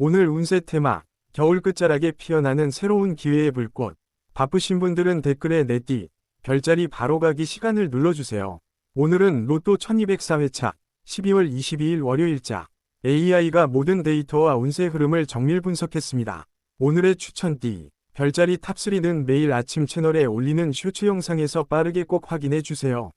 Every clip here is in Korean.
오늘 운세 테마, 겨울 끝자락에 피어나는 새로운 기회의 불꽃. 바쁘신 분들은 댓글에 내띠, 별자리 바로 가기 시간을 눌러주세요. 오늘은 로또 1204회차, 12월 22일 월요일자. AI가 모든 데이터와 운세 흐름을 정밀 분석했습니다. 오늘의 추천띠, 별자리 탑3는 매일 아침 채널에 올리는 쇼츠 영상에서 빠르게 꼭 확인해주세요.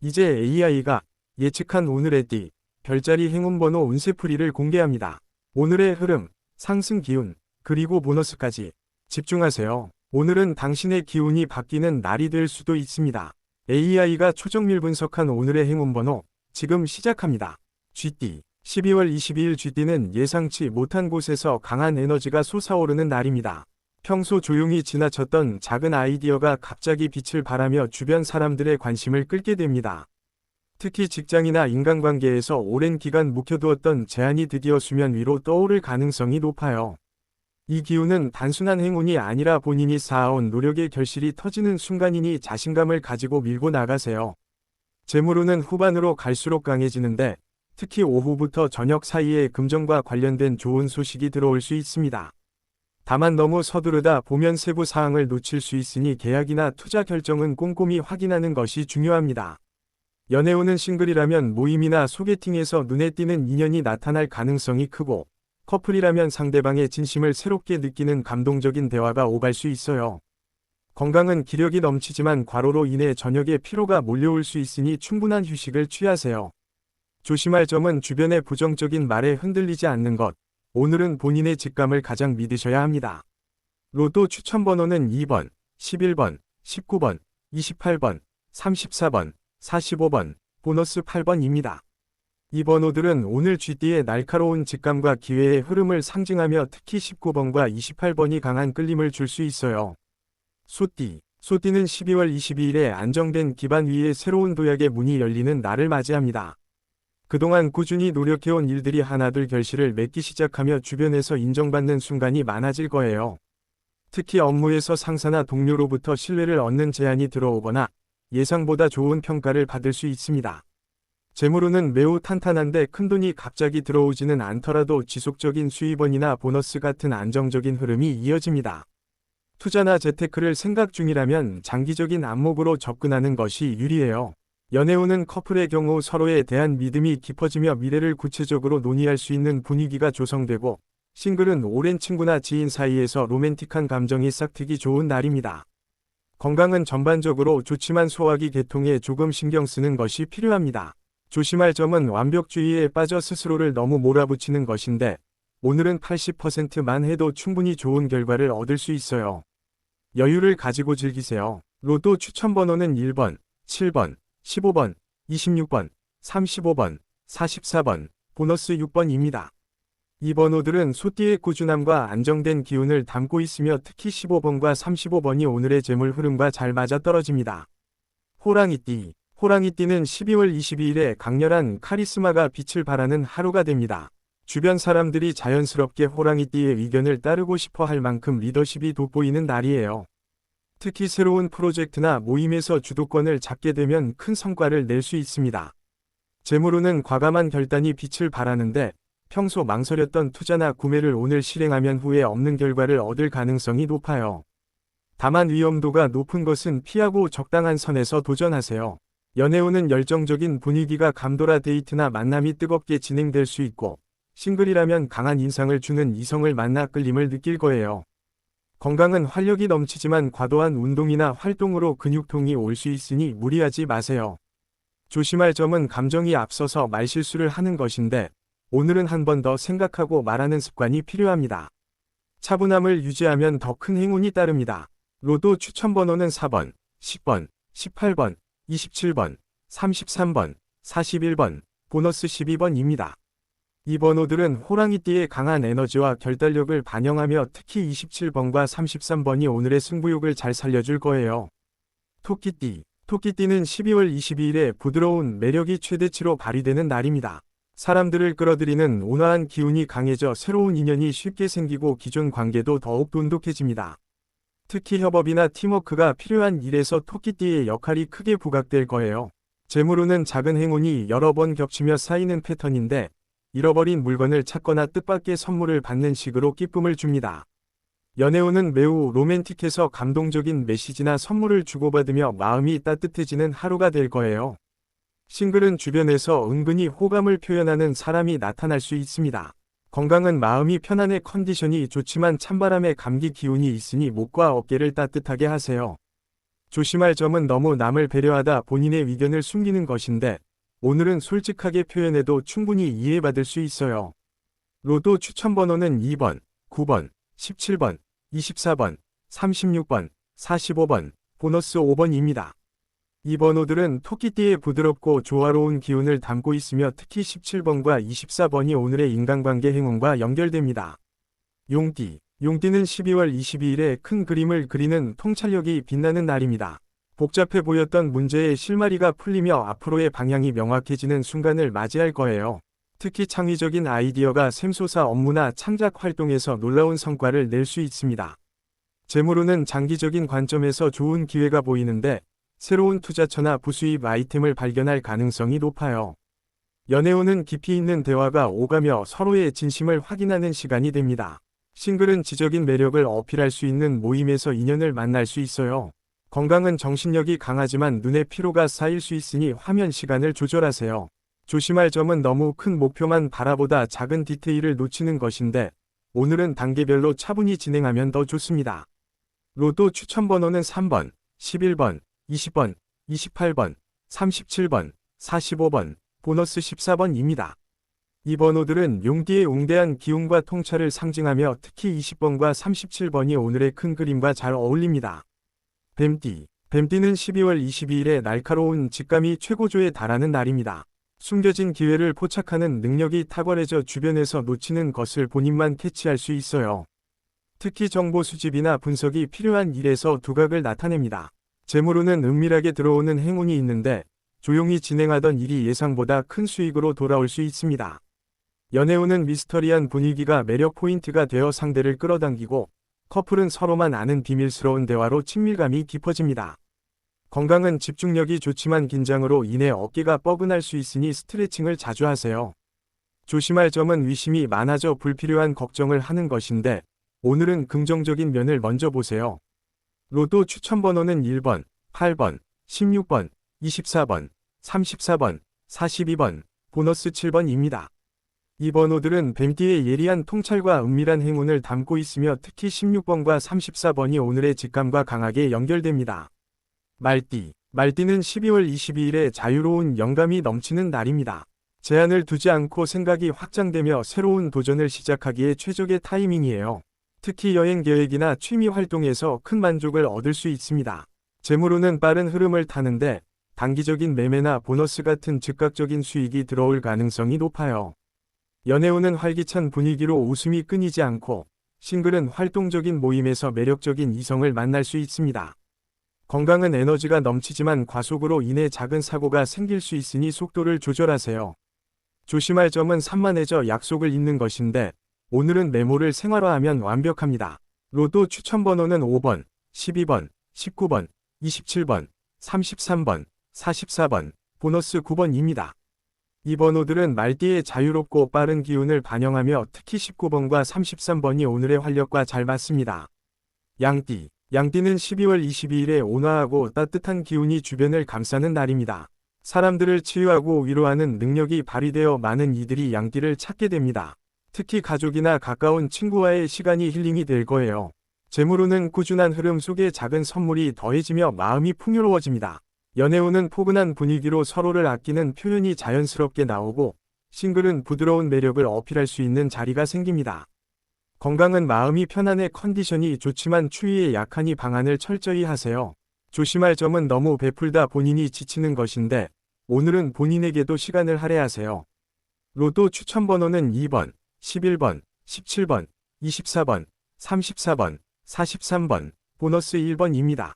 이제 AI가 예측한 오늘의 띠, 별자리 행운번호 운세풀이를 공개합니다. 오늘의 흐름, 상승 기운, 그리고 보너스까지 집중하세요. 오늘은 당신의 기운이 바뀌는 날이 될 수도 있습니다. AI가 초정밀 분석한 오늘의 행운번호, 지금 시작합니다. 쥐띠, 12월 22일 쥐띠는 예상치 못한 곳에서 강한 에너지가 솟아오르는 날입니다. 평소 조용히 지나쳤던 작은 아이디어가 갑자기 빛을 발하며 주변 사람들의 관심을 끌게 됩니다. 특히 직장이나 인간관계에서 오랜 기간 묵혀두었던 제안이 드디어 수면 위로 떠오를 가능성이 높아요. 이 기운은 단순한 행운이 아니라 본인이 쌓아온 노력의 결실이 터지는 순간이니 자신감을 가지고 밀고 나가세요. 재물운은 후반으로 갈수록 강해지는데 특히 오후부터 저녁 사이에 금전과 관련된 좋은 소식이 들어올 수 있습니다. 다만 너무 서두르다 보면 세부 사항을 놓칠 수 있으니 계약이나 투자 결정은 꼼꼼히 확인하는 것이 중요합니다. 연애운은 싱글이라면 모임이나 소개팅에서 눈에 띄는 인연이 나타날 가능성이 크고, 커플이라면 상대방의 진심을 새롭게 느끼는 감동적인 대화가 오갈 수 있어요. 건강은 기력이 넘치지만 과로로 인해 저녁에 피로가 몰려올 수 있으니 충분한 휴식을 취하세요. 조심할 점은 주변의 부정적인 말에 흔들리지 않는 것. 오늘은 본인의 직감을 가장 믿으셔야 합니다. 로또 추천 번호는 2번, 11번, 19번, 28번, 34번, 45번, 보너스 8번입니다. 이 번호들은 오늘 쥐띠의 날카로운 직감과 기회의 흐름을 상징하며 특히 19번과 28번이 강한 끌림을 줄 수 있어요. 소띠, 소띠는 12월 22일에 안정된 기반 위에 새로운 도약의 문이 열리는 날을 맞이합니다. 그동안 꾸준히 노력해온 일들이 하나둘 결실을 맺기 시작하며 주변에서 인정받는 순간이 많아질 거예요. 특히 업무에서 상사나 동료로부터 신뢰를 얻는 제안이 들어오거나 예상보다 좋은 평가를 받을 수 있습니다. 재물운은 매우 탄탄한데 큰돈이 갑자기 들어오지는 않더라도 지속적인 수입원이나 보너스 같은 안정적인 흐름이 이어집니다. 투자나 재테크를 생각 중이라면 장기적인 안목으로 접근하는 것이 유리해요. 연애운은 커플의 경우 서로에 대한 믿음이 깊어지며 미래를 구체적으로 논의할 수 있는 분위기가 조성되고, 싱글은 오랜 친구나 지인 사이에서 로맨틱한 감정이 싹트기 좋은 날입니다. 건강은 전반적으로 좋지만 소화기 계통에 조금 신경 쓰는 것이 필요합니다. 조심할 점은 완벽주의에 빠져 스스로를 너무 몰아붙이는 것인데, 오늘은 80%만 해도 충분히 좋은 결과를 얻을 수 있어요. 여유를 가지고 즐기세요. 로또 추천 번호는 1번, 7번, 15번, 26번, 35번, 44번, 보너스 6번입니다. 이 번호들은 소띠의 꾸준함과 안정된 기운을 담고 있으며 특히 15번과 35번이 오늘의 재물 흐름과 잘 맞아떨어집니다. 호랑이띠, 호랑이띠는 12월 22일에 강렬한 카리스마가 빛을 발하는 하루가 됩니다. 주변 사람들이 자연스럽게 호랑이띠의 의견을 따르고 싶어 할 만큼 리더십이 돋보이는 날이에요. 특히 새로운 프로젝트나 모임에서 주도권을 잡게 되면 큰 성과를 낼 수 있습니다. 재물운은 과감한 결단이 빛을 발하는데 평소 망설였던 투자나 구매를 오늘 실행하면 후회 없는 결과를 얻을 가능성이 높아요. 다만 위험도가 높은 것은 피하고 적당한 선에서 도전하세요. 연애운은 열정적인 분위기가 감돌아 데이트나 만남이 뜨겁게 진행될 수 있고, 싱글이라면 강한 인상을 주는 이성을 만나 끌림을 느낄 거예요. 건강은 활력이 넘치지만 과도한 운동이나 활동으로 근육통이 올 수 있으니 무리하지 마세요. 조심할 점은 감정이 앞서서 말실수를 하는 것인데, 오늘은 한 번 더 생각하고 말하는 습관이 필요합니다. 차분함을 유지하면 더 큰 행운이 따릅니다. 로또 추천 번호는 4번, 10번, 18번, 27번, 33번, 41번, 보너스 12번입니다. 이 번호들은 호랑이띠의 강한 에너지와 결단력을 반영하며 특히 27번과 33번이 오늘의 승부욕을 잘 살려줄 거예요. 토끼띠, 토끼띠는 12월 22일에 부드러운 매력이 최대치로 발휘되는 날입니다. 사람들을 끌어들이는 온화한 기운이 강해져 새로운 인연이 쉽게 생기고 기존 관계도 더욱 돈독해집니다. 특히 협업이나 팀워크가 필요한 일에서 토끼띠의 역할이 크게 부각될 거예요. 재물운은 작은 행운이 여러 번 겹치며 쌓이는 패턴인데 잃어버린 물건을 찾거나 뜻밖의 선물을 받는 식으로 기쁨을 줍니다. 연애운은 매우 로맨틱해서 감동적인 메시지나 선물을 주고받으며 마음이 따뜻해지는 하루가 될 거예요. 싱글은 주변에서 은근히 호감을 표현하는 사람이 나타날 수 있습니다. 건강은 마음이 편안해 컨디션이 좋지만 찬바람에 감기 기운이 있으니 목과 어깨를 따뜻하게 하세요. 조심할 점은 너무 남을 배려하다 본인의 의견을 숨기는 것인데 오늘은 솔직하게 표현해도 충분히 이해받을 수 있어요. 로또 추천 번호는 2번, 9번, 17번, 24번, 36번, 45번, 보너스 5번입니다. 이 번호들은 토끼띠의 부드럽고 조화로운 기운을 담고 있으며 특히 17번과 24번이 오늘의 인간관계 행운과 연결됩니다. 용띠. 용띠는 12월 22일에 큰 그림을 그리는 통찰력이 빛나는 날입니다. 복잡해 보였던 문제의 실마리가 풀리며 앞으로의 방향이 명확해지는 순간을 맞이할 거예요. 특히 창의적인 아이디어가 샘솟아 업무나 창작 활동에서 놀라운 성과를 낼 수 있습니다. 재물운은 장기적인 관점에서 좋은 기회가 보이는데 새로운 투자처나 부수입 아이템을 발견할 가능성이 높아요. 연애운은 깊이 있는 대화가 오가며 서로의 진심을 확인하는 시간이 됩니다. 싱글은 지적인 매력을 어필할 수 있는 모임에서 인연을 만날 수 있어요. 건강은 정신력이 강하지만 눈에 피로가 쌓일 수 있으니 화면 시간을 조절하세요. 조심할 점은 너무 큰 목표만 바라보다 작은 디테일을 놓치는 것인데 오늘은 단계별로 차분히 진행하면 더 좋습니다. 로또 추천 번호는 3번, 11번, 20번, 28번, 37번, 45번, 보너스 14번입니다. 이 번호들은 용띠의 웅대한 기운과 통찰을 상징하며 특히 20번과 37번이 오늘의 큰 그림과 잘 어울립니다. 뱀띠. 뱀띠는 12월 22일에 날카로운 직감이 최고조에 달하는 날입니다. 숨겨진 기회를 포착하는 능력이 탁월해져 주변에서 놓치는 것을 본인만 캐치할 수 있어요. 특히 정보 수집이나 분석이 필요한 일에서 두각을 나타냅니다. 재물운은 은밀하게 들어오는 행운이 있는데 조용히 진행하던 일이 예상보다 큰 수익으로 돌아올 수 있습니다. 연애운은 미스터리한 분위기가 매력 포인트가 되어 상대를 끌어당기고 커플은 서로만 아는 비밀스러운 대화로 친밀감이 깊어집니다. 건강은 집중력이 좋지만 긴장으로 인해 어깨가 뻐근할 수 있으니 스트레칭을 자주 하세요. 조심할 점은 의심이 많아져 불필요한 걱정을 하는 것인데 오늘은 긍정적인 면을 먼저 보세요. 로또 추천 번호는 1번, 8번, 16번, 24번, 34번, 42번, 보너스 7번입니다. 이 번호들은 뱀띠의 예리한 통찰과 은밀한 행운을 담고 있으며 특히 16번과 34번이 오늘의 직감과 강하게 연결됩니다. 말띠. 말띠는 12월 22일에 자유로운 영감이 넘치는 날입니다. 제한을 두지 않고 생각이 확장되며 새로운 도전을 시작하기에 최적의 타이밍이에요. 특히 여행 계획이나 취미 활동에서 큰 만족을 얻을 수 있습니다. 재물운은 빠른 흐름을 타는데 단기적인 매매나 보너스 같은 즉각적인 수익이 들어올 가능성이 높아요. 연애운은 활기찬 분위기로 웃음이 끊이지 않고 싱글은 활동적인 모임에서 매력적인 이성을 만날 수 있습니다. 건강은 에너지가 넘치지만 과속으로 인해 작은 사고가 생길 수 있으니 속도를 조절하세요. 조심할 점은 산만해져 약속을 잇는 것인데 오늘은 메모를 생활화하면 완벽합니다. 로또 추천 번호는 5번, 12번, 19번, 27번, 33번, 44번, 보너스 9번입니다. 이 번호들은 말띠의 자유롭고 빠른 기운을 반영하며 특히 19번과 33번이 오늘의 활력과 잘 맞습니다. 양띠. 양띠는 12월 22일에 온화하고 따뜻한 기운이 주변을 감싸는 날입니다. 사람들을 치유하고 위로하는 능력이 발휘되어 많은 이들이 양띠를 찾게 됩니다. 특히 가족이나 가까운 친구와의 시간이 힐링이 될 거예요. 재물운은 꾸준한 흐름 속에 작은 선물이 더해지며 마음이 풍요로워집니다. 연애운은 포근한 분위기로 서로를 아끼는 표현이 자연스럽게 나오고 싱글은 부드러운 매력을 어필할 수 있는 자리가 생깁니다. 건강은 마음이 편안해 컨디션이 좋지만 추위에 약하니 방안을 철저히 하세요. 조심할 점은 너무 베풀다 본인이 지치는 것인데 오늘은 본인에게도 시간을 할애하세요. 로또 추천 번호는 2번, 11번, 17번, 24번, 34번, 43번, 보너스 1번입니다.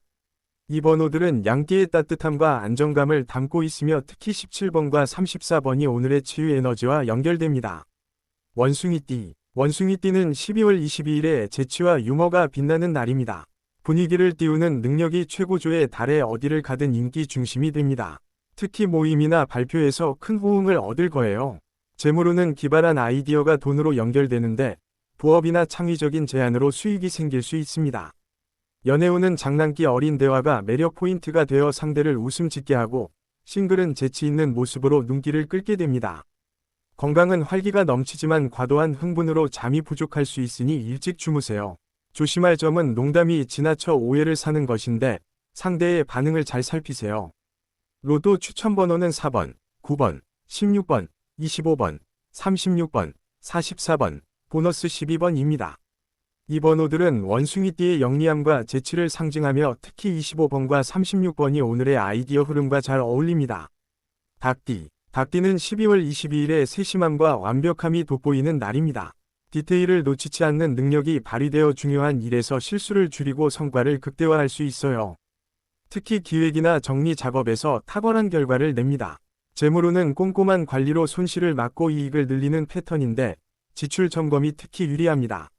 이 번호들은 양띠의 따뜻함과 안정감을 담고 있으며 특히 17번과 34번이 오늘의 치유 에너지와 연결됩니다. 원숭이띠. 원숭이띠는 12월 22일에 재치와 유머가 빛나는 날입니다. 분위기를 띄우는 능력이 최고조에 달해 어디를 가든 인기 중심이 됩니다. 특히 모임이나 발표에서 큰 호응을 얻을 거예요. 재물운은 기발한 아이디어가 돈으로 연결되는데 부업이나 창의적인 제안으로 수익이 생길 수 있습니다. 연애운은 장난기 어린 대화가 매력 포인트가 되어 상대를 웃음 짓게 하고 싱글은 재치 있는 모습으로 눈길을 끌게 됩니다. 건강은 활기가 넘치지만 과도한 흥분으로 잠이 부족할 수 있으니 일찍 주무세요. 조심할 점은 농담이 지나쳐 오해를 사는 것인데 상대의 반응을 잘 살피세요. 로또 추천번호는 4번, 9번, 16번, 25번, 36번, 44번, 보너스 12번입니다. 이 번호들은 원숭이띠의 영리함과 재치를 상징하며 특히 25번과 36번이 오늘의 아이디어 흐름과 잘 어울립니다. 닭띠. 닭띠는 12월 22일에 세심함과 완벽함이 돋보이는 날입니다. 디테일을 놓치지 않는 능력이 발휘되어 중요한 일에서 실수를 줄이고 성과를 극대화할 수 있어요. 특히 기획이나 정리 작업에서 탁월한 결과를 냅니다. 재물운은 꼼꼼한 관리로 손실을 막고 이익을 늘리는 패턴인데 지출 점검이 특히 유리합니다.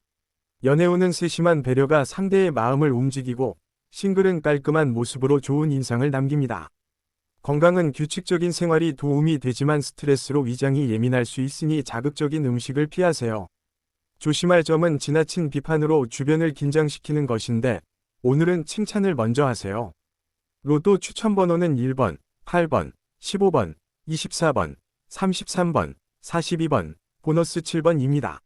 연애운은 세심한 배려가 상대의 마음을 움직이고 싱글은 깔끔한 모습으로 좋은 인상을 남깁니다. 건강은 규칙적인 생활이 도움이 되지만 스트레스로 위장이 예민할 수 있으니 자극적인 음식을 피하세요. 조심할 점은 지나친 비판으로 주변을 긴장시키는 것인데 오늘은 칭찬을 먼저 하세요. 로또 추천번호는 1번, 8번, 15번, 24번, 33번, 42번, 보너스 7번입니다.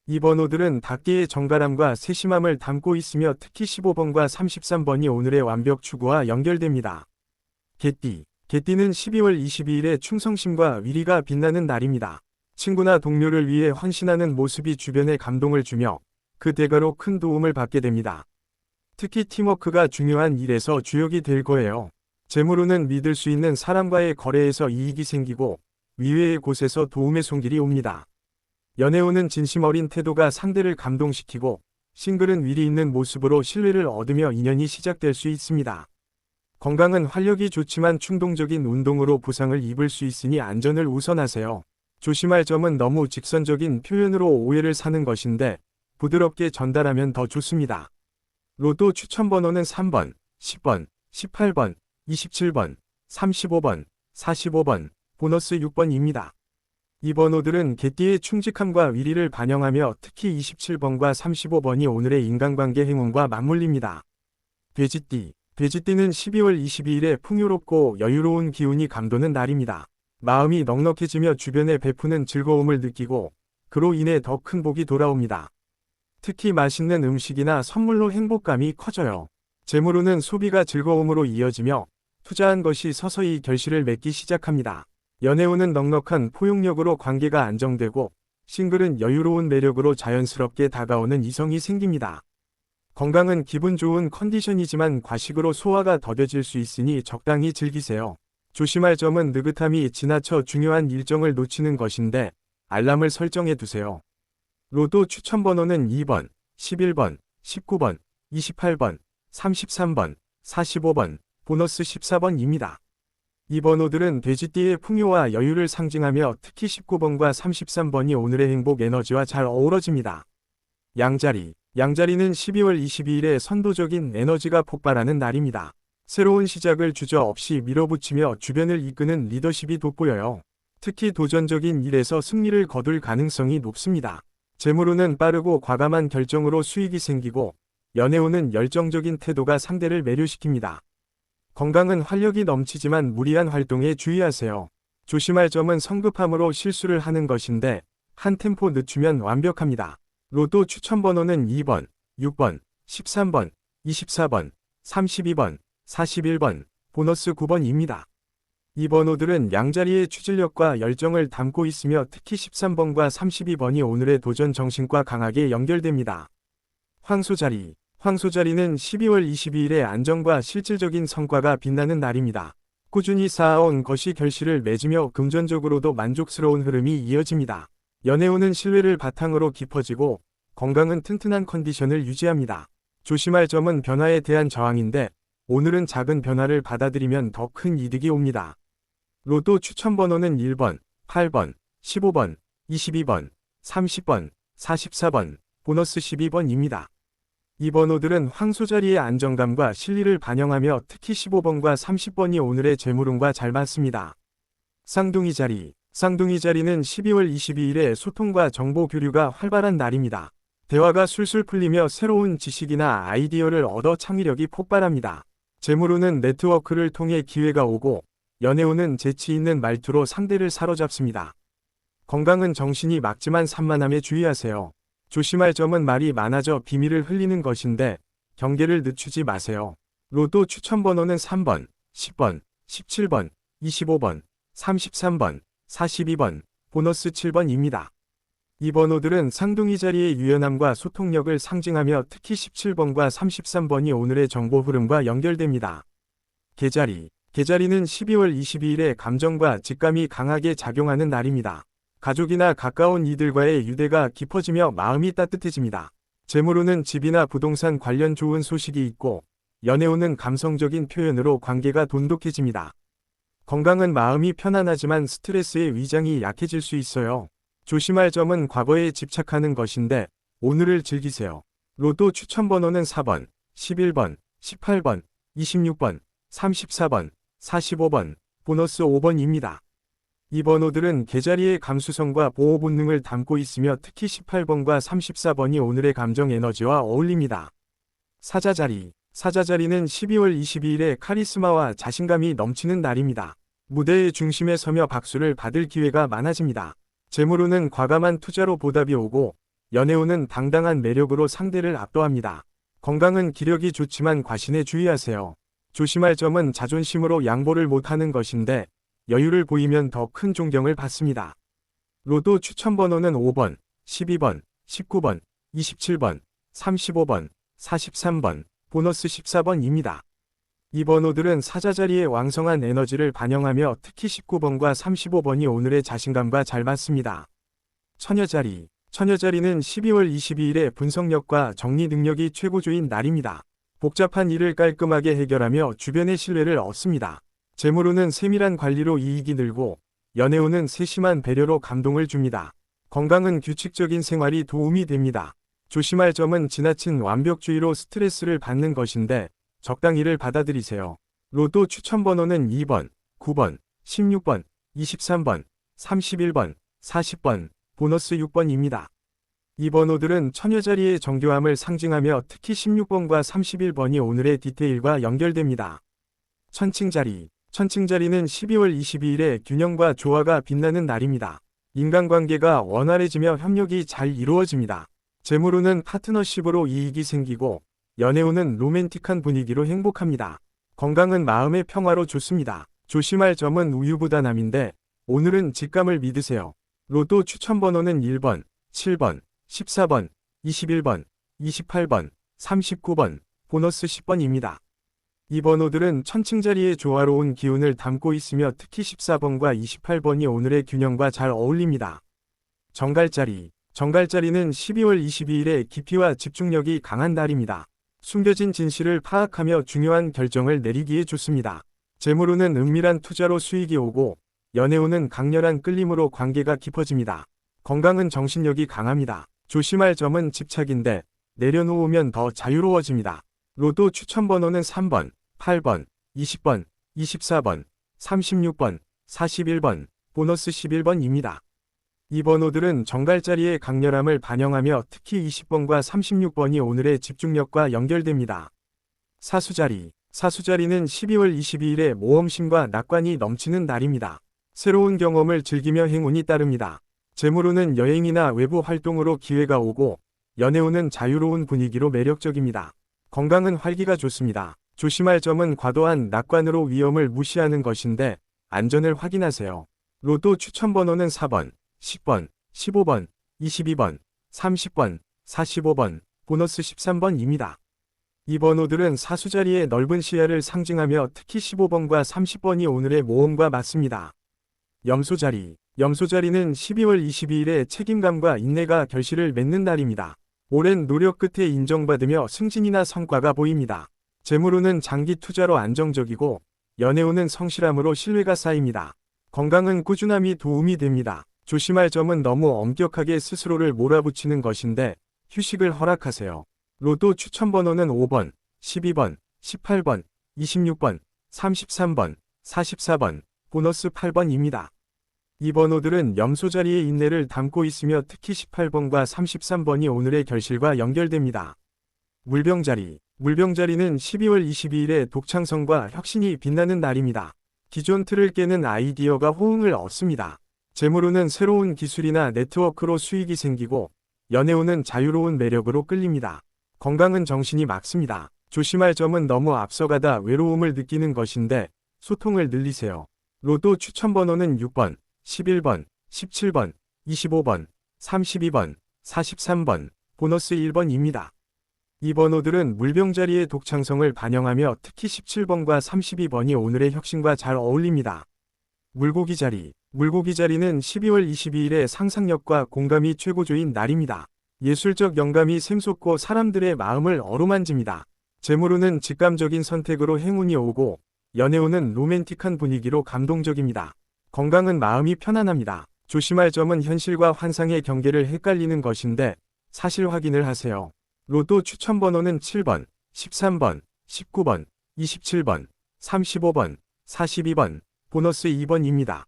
이 번호들은 닭띠의 정갈함과 세심함을 담고 있으며 특히 15번과 33번이 오늘의 완벽 추구와 연결됩니다. 개띠. 개띠는 12월 22일에 충성심과 위리가 빛나는 날입니다. 친구나 동료를 위해 헌신하는 모습이 주변에 감동을 주며 그 대가로 큰 도움을 받게 됩니다. 특히 팀워크가 중요한 일에서 주역이 될 거예요. 재물운은 믿을 수 있는 사람과의 거래에서 이익이 생기고 위외의 곳에서 도움의 손길이 옵니다. 연애운은 진심 어린 태도가 상대를 감동시키고 싱글은 위리 있는 모습으로 신뢰를 얻으며 인연이 시작될 수 있습니다. 건강은 활력이 좋지만 충동적인 운동으로 부상을 입을 수 있으니 안전을 우선하세요. 조심할 점은 너무 직선적인 표현으로 오해를 사는 것인데 부드럽게 전달하면 더 좋습니다. 로또 추천번호는 3번, 10번, 18번, 27번, 35번, 45번, 보너스 6번입니다. 이 번호들은 개띠의 충직함과 위리를 반영하며 특히 27번과 35번이 오늘의 인간관계 행운과 맞물립니다. 돼지띠. 돼지띠는 12월 22일에 풍요롭고 여유로운 기운이 감도는 날입니다. 마음이 넉넉해지며 주변에 베푸는 즐거움을 느끼고 그로 인해 더 큰 복이 돌아옵니다. 특히 맛있는 음식이나 선물로 행복감이 커져요. 재물운은 소비가 즐거움으로 이어지며 투자한 것이 서서히 결실을 맺기 시작합니다. 연애운은 넉넉한 포용력으로 관계가 안정되고 싱글은 여유로운 매력으로 자연스럽게 다가오는 이성이 생깁니다. 건강은 기분 좋은 컨디션이지만 과식으로 소화가 더뎌질 수 있으니 적당히 즐기세요. 조심할 점은 느긋함이 지나쳐 중요한 일정을 놓치는 것인데 알람을 설정해 두세요. 로또 추천번호는 2번, 11번, 19번, 28번, 33번, 45번, 보너스 14번입니다. 이 번호들은 돼지띠의 풍요와 여유를 상징하며 특히 19번과 33번이 오늘의 행복 에너지와 잘 어우러집니다. 양자리. 양자리는 12월 22일에 선도적인 에너지가 폭발하는 날입니다. 새로운 시작을 주저없이 밀어붙이며 주변을 이끄는 리더십이 돋보여요. 특히 도전적인 일에서 승리를 거둘 가능성이 높습니다. 재물운은 빠르고 과감한 결정으로 수익이 생기고 연애운은 열정적인 태도가 상대를 매료시킵니다. 건강은 활력이 넘치지만 무리한 활동에 주의하세요. 조심할 점은 성급함으로 실수를 하는 것인데 한 템포 늦추면 완벽합니다. 로또 추천번호는 2번, 6번, 13번, 24번, 32번, 41번, 보너스 9번입니다. 이 번호들은 양자리의 추진력과 열정을 담고 있으며 특히 13번과 32번이 오늘의 도전 정신과 강하게 연결됩니다. 황소자리. 황소자리는 12월 22일에 안정과 실질적인 성과가 빛나는 날입니다. 꾸준히 쌓아온 것이 결실을 맺으며 금전적으로도 만족스러운 흐름이 이어집니다. 연애운은 신뢰를 바탕으로 깊어지고 건강은 튼튼한 컨디션을 유지합니다. 조심할 점은 변화에 대한 저항인데 오늘은 작은 변화를 받아들이면 더 큰 이득이 옵니다. 로또 추천번호는 1번, 8번, 15번, 22번, 30번, 44번, 보너스 12번입니다. 이 번호들은 황소자리의 안정감과 실리를 반영하며 특히 15번과 30번이 오늘의 재물운과 잘 맞습니다. 쌍둥이 자리. 쌍둥이 자리는 12월 22일에 소통과 정보 교류가 활발한 날입니다. 대화가 술술 풀리며 새로운 지식이나 아이디어를 얻어 창의력이 폭발합니다. 재물운은 네트워크를 통해 기회가 오고, 연애운은 재치 있는 말투로 상대를 사로잡습니다. 건강은 정신이 맑지만 산만함에 주의하세요. 조심할 점은 말이 많아져 비밀을 흘리는 것인데 경계를 늦추지 마세요. 로또 추천 번호는 3번, 10번, 17번, 25번, 33번, 42번, 보너스 7번입니다. 이 번호들은 쌍둥이 자리의 유연함과 소통력을 상징하며 특히 17번과 33번이 오늘의 정보 흐름과 연결됩니다. 계자리는 12월 22일에 감정과 직감이 강하게 작용하는 날입니다. 가족이나 가까운 이들과의 유대가 깊어지며 마음이 따뜻해집니다. 재물운은 집이나 부동산 관련 좋은 소식이 있고, 연애운은 감성적인 표현으로 관계가 돈독해집니다. 건강은 마음이 편안하지만 스트레스의 위장이 약해질 수 있어요. 조심할 점은 과거에 집착하는 것인데 오늘을 즐기세요. 로또 추천 번호는 4번, 11번, 18번, 26번, 34번, 45번, 보너스 5번입니다. 이 번호들은 계자리의 감수성과 보호 본능을 담고 있으며 특히 18번과 34번이 오늘의 감정 에너지와 어울립니다. 사자자리는 12월 22일에 카리스마와 자신감이 넘치는 날입니다. 무대의 중심에 서며 박수를 받을 기회가 많아집니다. 재물운은 과감한 투자로 보답이 오고, 연애운은 당당한 매력으로 상대를 압도합니다. 건강은 기력이 좋지만 과신에 주의하세요. 조심할 점은 자존심으로 양보를 못하는 것인데 여유를 보이면 더 큰 존경을 받습니다. 로또 추천 번호는 5번, 12번, 19번, 27번, 35번, 43번, 보너스 14번입니다. 이 번호들은 사자자리의 왕성한 에너지를 반영하며 특히 19번과 35번이 오늘의 자신감과 잘 맞습니다. 처녀자리는 12월 22일에 분석력과 정리 능력이 최고조인 날입니다. 복잡한 일을 깔끔하게 해결하며 주변의 신뢰를 얻습니다. 재물운은 세밀한 관리로 이익이 늘고, 연애운은 세심한 배려로 감동을 줍니다. 건강은 규칙적인 생활이 도움이 됩니다. 조심할 점은 지나친 완벽주의로 스트레스를 받는 것인데 적당히를 받아들이세요. 로또 추천 번호는 2번, 9번, 16번, 23번, 31번, 40번, 보너스 6번입니다. 이 번호들은 처녀자리의 정교함을 상징하며 특히 16번과 31번이 오늘의 디테일과 연결됩니다. 천칭자리는 12월 22일에 균형과 조화가 빛나는 날입니다. 인간관계가 원활해지며 협력이 잘 이루어집니다. 재물운은 파트너십으로 이익이 생기고, 연애운은 로맨틱한 분위기로 행복합니다. 건강은 마음의 평화로 좋습니다. 조심할 점은 우유부단함인데 오늘은 직감을 믿으세요. 로또 추천 번호는 1번, 7번, 14번, 21번, 28번, 39번, 보너스 10번입니다. 이 번호들은 천칭자리의 조화로운 기운을 담고 있으며 특히 14번과 28번이 오늘의 균형과 잘 어울립니다. 정갈자리는 12월 22일에 깊이와 집중력이 강한 날입니다. 숨겨진 진실을 파악하며 중요한 결정을 내리기에 좋습니다. 재물운은 은밀한 투자로 수익이 오고, 연애운은 강렬한 끌림으로 관계가 깊어집니다. 건강은 정신력이 강합니다. 조심할 점은 집착인데 내려놓으면 더 자유로워집니다. 로또 추천 번호는 3번, 8번, 20번, 24번, 36번, 41번, 보너스 11번입니다. 이 번호들은 정갈자리의 강렬함을 반영하며 특히 20번과 36번이 오늘의 집중력과 연결됩니다. 사수자리는 12월 22일에 모험심과 낙관이 넘치는 날입니다. 새로운 경험을 즐기며 행운이 따릅니다. 재물운은 여행이나 외부 활동으로 기회가 오고, 연애운은 자유로운 분위기로 매력적입니다. 건강은 활기가 좋습니다. 조심할 점은 과도한 낙관으로 위험을 무시하는 것인데 안전을 확인하세요. 로또 추천 번호는 4번, 10번, 15번, 22번, 30번, 45번, 보너스 13번입니다. 이 번호들은 사수자리의 넓은 시야를 상징하며 특히 15번과 30번이 오늘의 모험과 맞습니다. 염소자리는 12월 22일에 책임감과 인내가 결실을 맺는 날입니다. 오랜 노력 끝에 인정받으며 승진이나 성과가 보입니다. 재물운은 장기 투자로 안정적이고, 연애운은 성실함으로 신뢰가 쌓입니다. 건강은 꾸준함이 도움이 됩니다. 조심할 점은 너무 엄격하게 스스로를 몰아붙이는 것인데 휴식을 허락하세요. 로또 추천 번호는 5번, 12번, 18번, 26번, 33번, 44번, 보너스 8번입니다. 이 번호들은 염소 자리의 인내를 담고 있으며 특히 18번과 33번이 오늘의 결실과 연결됩니다. 물병자리. 물병자리는 12월 22일에 독창성과 혁신이 빛나는 날입니다. 기존 틀을 깨는 아이디어가 호응을 얻습니다. 재물운은 새로운 기술이나 네트워크로 수익이 생기고, 연애운은 자유로운 매력으로 끌립니다. 건강은 정신이 맑습니다. 조심할 점은 너무 앞서가다 외로움을 느끼는 것인데 소통을 늘리세요. 로또 추천번호는 6번, 11번, 17번, 25번, 32번, 43번, 보너스 1번입니다. 이 번호들은 물병자리의 독창성을 반영하며 특히 17번과 32번이 오늘의 혁신과 잘 어울립니다. 물고기 자리. 물고기 자리는 12월 22일에 상상력과 공감이 최고조인 날입니다. 예술적 영감이 샘솟고 사람들의 마음을 어루만집니다. 재물운은 직감적인 선택으로 행운이 오고, 연애운은 로맨틱한 분위기로 감동적입니다. 건강은 마음이 편안합니다. 조심할 점은 현실과 환상의 경계를 헷갈리는 것인데 사실 확인을 하세요. 로또 추천번호는 7번, 13번, 19번, 27번, 35번, 42번, 보너스 2번입니다.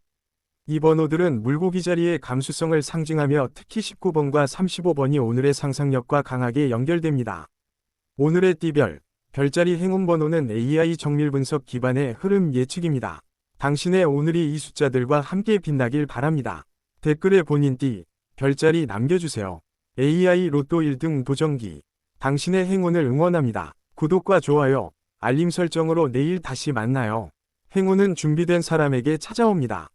이 번호들은 물고기 자리의 감수성을 상징하며 특히 19번과 35번이 오늘의 상상력과 강하게 연결됩니다. 오늘의 띠별, 별자리 행운 번호는 AI 정밀 분석 기반의 흐름 예측입니다. 당신의 오늘이 이 숫자들과 함께 빛나길 바랍니다. 댓글에 본인 띠, 별자리 남겨주세요. AI 로또 1등 도전기. 당신의 행운을 응원합니다. 구독과 좋아요, 알림 설정으로 내일 다시 만나요. 행운은 준비된 사람에게 찾아옵니다.